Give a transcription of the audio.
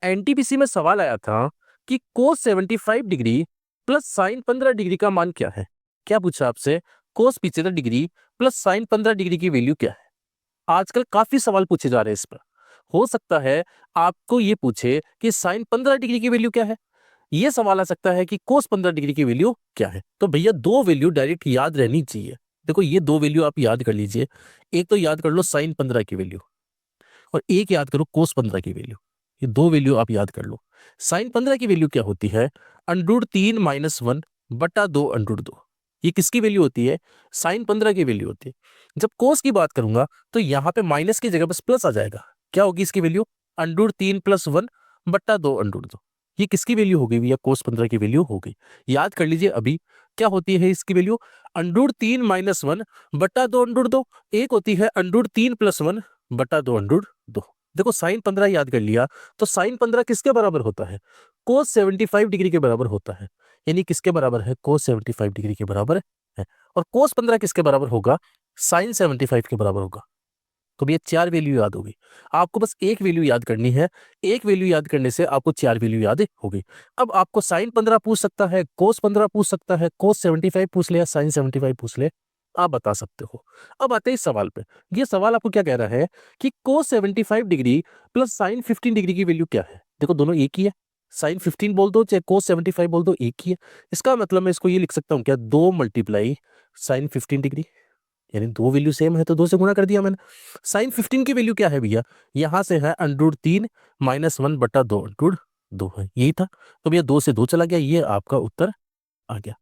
NTPC में सवाल आया था कि कोस 75 डिग्री प्लस साइन 15 डिग्री का मान क्या है। क्या पूछा आपसे? कोस 75 डिग्री प्लस साइन 15 डिग्री की वैल्यू क्या है। आजकल काफी सवाल पूछे जा रहे हैं इस पर। हो सकता है आपको ये पूछे कि साइन 15 डिग्री की वैल्यू क्या है। ये सवाल आ सकता है कि कोस 15 डिग्री की वैल्यू क्या है। तो भैया दो वैल्यू डायरेक्ट याद रहनी चाहिए। देखो ये दो वैल्यू आप याद कर लीजिए। एक तो याद कर लो साइन 15 की वैल्यू, और एक याद करो कोस 15 की वैल्यू। ये दो वैल्यू आप याद कर लो। साइन 15 की वैल्यू क्या होती है? √3 - 1 बटा 2 √2। ये किसकी वैल्यू होती है? साइन 15 की वैल्यू होती है। जब कोस की बात करूंगा तो यहां पे माइनस की जगह बस प्लस आ जाएगा। क्या होगी इसकी वैल्यू? √3 + 1 बटा 2 √2। ये किसकी वैल्यू हो गई भैया? कोस 15 की वैल्यू हो गई। याद कर लीजिए अभी क्या होती है इसकी वैल्यू? √3 - 1 बटा 2 √2। एक होती है √3 + 1 बटा 2 √2। देखो साइन 15 याद कर लिया तो साइन 15 किसके बराबर होता है? कोस 75 डिग्री के बराबर होता है। यानी किसके बराबर है? कोस 75 डिग्री के बराबर है। और कोस 15 किसके बराबर होगा? साइन 75 के बराबर होगा। तो भैया चार वैल्यू याद होगी। आपको बस एक वैल्यू याद करनी है। एक वैल्यू याद करने से आपको चार वैल्यू याद होगी। अब आपको साइन 15 पूछ सकता है, कोस 15 पूछ सकता है, कोस 75 पूछ ले या साइन 75 पूछ ले, आप बता सकते हो। अब आते हैं इस सवाल पे। ये सवाल आपको क्या कह रहा है कि कोस 75 डिग्री प्लस साइन 15 डिग्री की वैल्यू क्या है। देखो दोनों एक ही है। साइन 15 बोल दो चाहे कोस 75 बोल दो, एक ही है। इसका मतलब मैं इसको ये लिख सकता हूँ क्या? 2 × साइन 15 डिग्री। यानी दो वैल्यू सेम है तो दो से गुणा कर दिया मैंने। साइन 15 की वैल्यू क्या है भैया? यहां से है √3 - 1 बटा 2 √2 है। यही था। तो भैया दो से दो चला गया। ये आपका उत्तर आ गया।